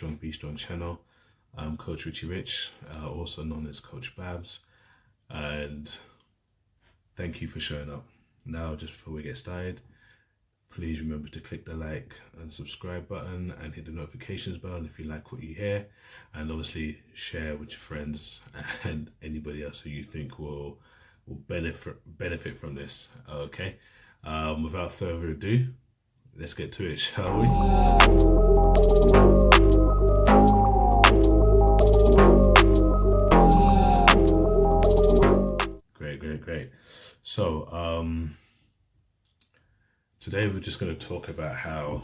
Strong Be Strong channel. I'm Coach Richie Rich, also known as Coach Babs, and thank you for showing up. Now, just before we get started, please remember to click the like and subscribe button and hit the notifications bell if you like what you hear, and obviously share with your friends and anybody else who you think will benefit from this. Okay, without further ado, let's get to it, shall we? Great. So, today we're just going to talk about how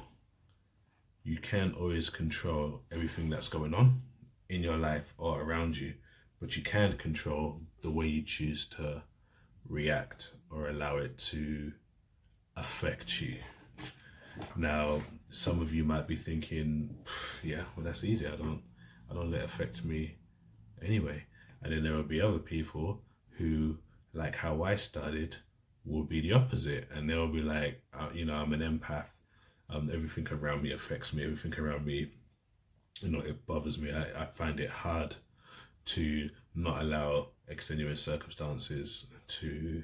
you can't always control everything that's going on in your life or around you, but you can control the way you choose to react or allow it to affect you. Now, some of you might be thinking, yeah, well, that's easy. I don't let it affect me anyway. And then there will be other people who, like how I started, will be the opposite, and they'll be like, I'm an empath. Everything around me affects me. Everything around me, it bothers me. I find it hard to not allow extenuating circumstances to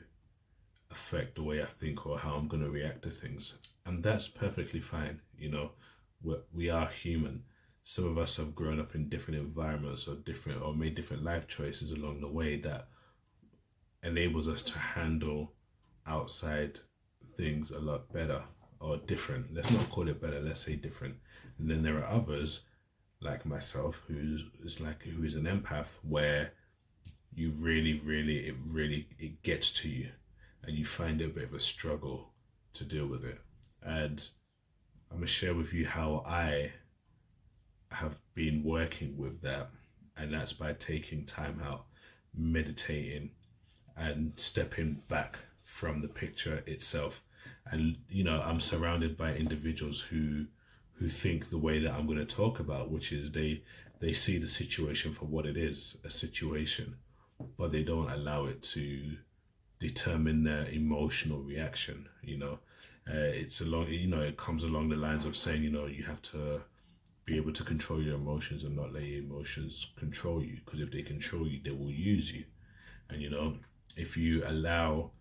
affect the way I think or how I'm going to react to things. And that's perfectly fine. We are human. Some of us have grown up in different environments or made different life choices along the way that enables us to handle outside things a lot better or different. Let's not call it better, let's say different. And then there are others like myself who is an empath, where you it gets to you and you find it a bit of a struggle to deal with it. And I'm gonna share with you how I have been working with that, and that's by taking time out, meditating, and stepping back from the picture itself. And I'm surrounded by individuals who think the way that I'm going to talk about, which is they see the situation for what it is, a situation, but they don't allow it to determine their emotional reaction. It comes along the lines of saying, you have to be able to control your emotions and not let your emotions control you, because if they control you, they will use you. And if you allow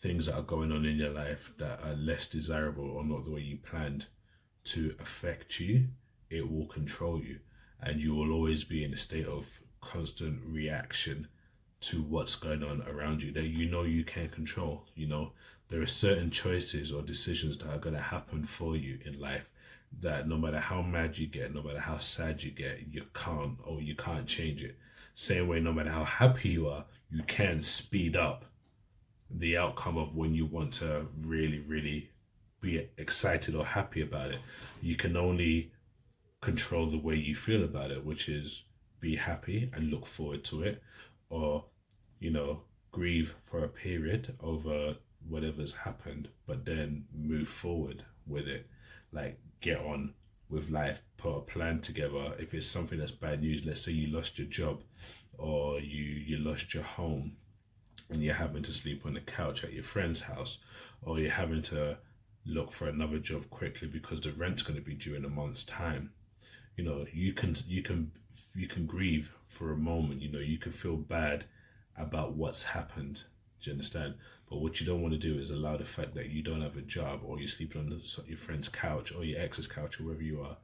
things that are going on in your life that are less desirable or not the way you planned to affect you, it will control you, and you will always be in a state of constant reaction to what's going on around you that you can't control. There are certain choices or decisions that are going to happen for you in life that no matter how mad you get, no matter how sad you get, you can't change it. Same way, no matter how happy you are, you can speed up the outcome of when you want to really be excited or happy about it. You can only control the way you feel about it, which is be happy and look forward to it, or grieve for a period over whatever's happened, but then move forward with it. Like, get on with life, put a plan together. If it's something that's bad news, let's say you lost your job or you lost your home and you're having to sleep on the couch at your friend's house, or you're having to look for another job quickly because the rent's going to be due in a month's time. You can grieve for a moment. You can feel bad about what's happened. Do you understand? But what you don't want to do is allow the fact that you don't have a job, or you're sleeping on your friend's couch or your ex's couch or wherever you are,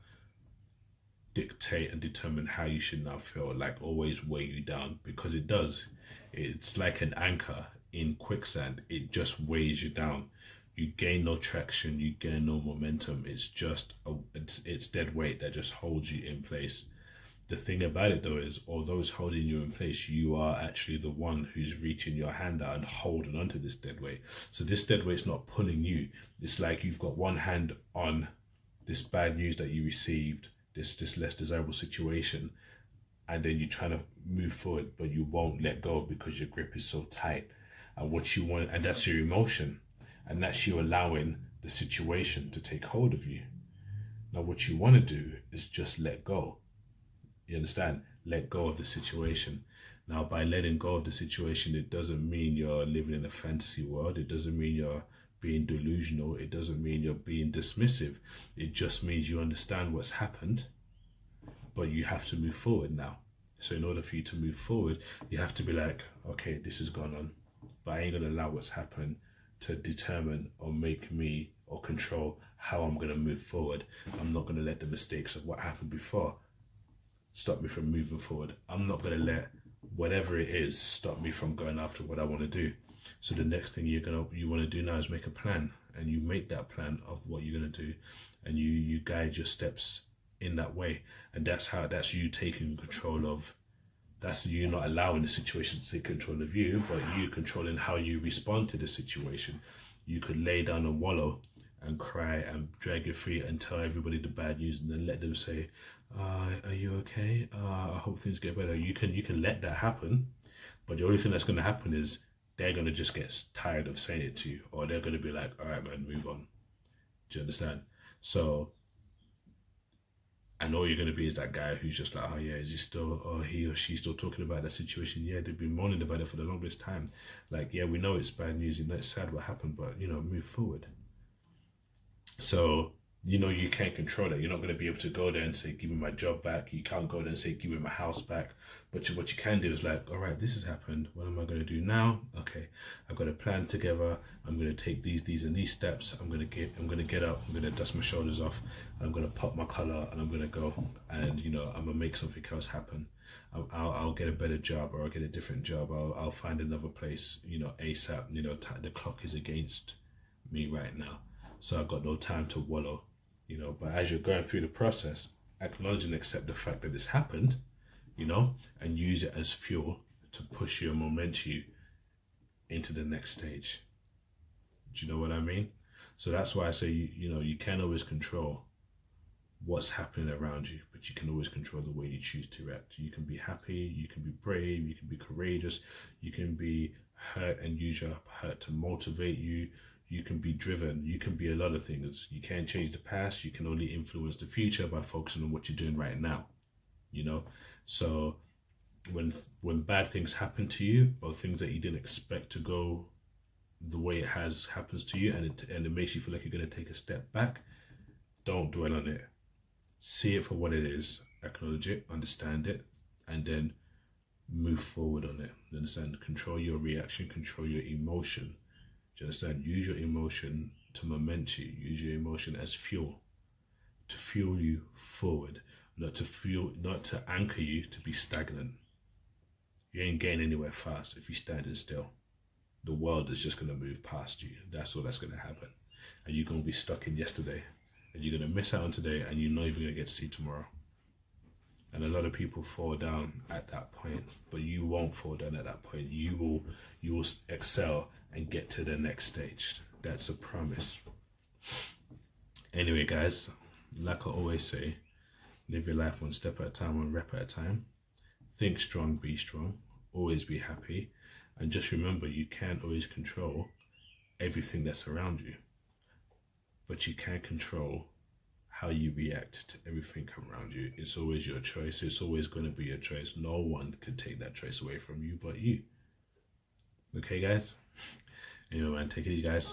dictate and determine how you should now feel, like always weigh you down, because it does. It's like an anchor in quicksand. It just weighs you down. You gain no traction, you gain no momentum. It's just it's dead weight that just holds you in place. The thing about it though is, although it's holding you in place, you are actually the one who's reaching your hand out and holding onto this dead weight. So this dead weight's not pulling you. It's like you've got one hand on this bad news that you received, this less desirable situation, and then you're trying to move forward, but you won't let go because your grip is so tight. And what you want, and that's your emotion, and that's you allowing the situation to take hold of you. Now what you want to do is just let go. You understand? Let go of the situation. Now, by letting go of the situation, it doesn't mean you're living in a fantasy world. It doesn't mean you're being delusional. It doesn't mean you're being dismissive. It just means you understand what's happened but you have to move forward now. So in order for you to move forward, you have to be like, okay, this has gone on, but I ain't gonna allow what's happened to determine or make me or control how I'm gonna move forward. I'm not gonna let the mistakes of what happened before stop me from moving forward. I'm not gonna let whatever it is stop me from going after what I want to do. So the next thing you want to do now is make a plan, and you make that plan of what you're gonna do, and you guide your steps in that way. And that's you taking control of, that's you not allowing the situation to take control of you, but you controlling how you respond to the situation. You could lay down and wallow and cry and drag your feet and tell everybody the bad news, and then let them say, are you okay? I hope things get better. You can let that happen, but the only thing that's going to happen is they're going to just get tired of saying it to you, or they're going to be like, all right, man, move on. Do you understand? So, and all you're going to be is that guy who's just like, oh yeah, is he still, or he or she still talking about that situation? Yeah, they've been moaning about it for the longest time. Like, yeah, we know it's bad news, you know, it's sad what happened, but, you know, move forward. So, you know, you can't control that. You're not going to be able to go there and say, give me my job back. You can't go there and say, give me my house back. But what you can do is like, all right, this has happened. What am I going to do now? Okay, I've got a plan together. I'm going to take these and these steps. I'm going to get up. I'm going to dust my shoulders off. I'm going to pop my collar, and I'm going to go. And, you know, I'm going to make something else happen. I'll get a better job, or I'll get a different job. I'll find another place, you know, ASAP. You know, the clock is against me right now, so I've got no time to wallow. You know, but as you're going through the process, acknowledge and accept the fact that this happened, you know, and use it as fuel to push you and moment you into the next stage. Do you know what I mean? So that's why I say, you know, you can't always control what's happening around you, but you can always control the way you choose to react. You can be happy, you can be brave, you can be courageous, you can be hurt and use your hurt to motivate you. You can be driven, you can be a lot of things. You can't change the past, you can only influence the future by focusing on what you're doing right now, you know? So when bad things happen to you, or things that you didn't expect to go the way it happens to you, and it makes you feel like you're going to take a step back, don't dwell on it. See it for what it is, acknowledge it, understand it, and then move forward on it. You understand? Control your reaction, control your emotion. Do you understand? Use your emotion to moment you. Use your emotion as fuel, to fuel you forward, not to anchor you to be stagnant. You ain't getting anywhere fast if you're standing still. The world is just going to move past you. That's all that's going to happen. And you're going to be stuck in yesterday. And you're going to miss out on today, and you're not even going to get to see tomorrow. And a lot of people fall down at that point, but you won't fall down at that point. You will excel and get to the next stage. That's a promise. Anyway, guys, like I always say, live your life one step at a time, one rep at a time. Think strong, be strong. Always be happy. And just remember, you can't always control everything that's around you, but you can control how you react to everything around you. It's always your choice. It's always going to be your choice. No one can take that choice away from you but you. Okay, guys? Anyway, man, take it easy, guys.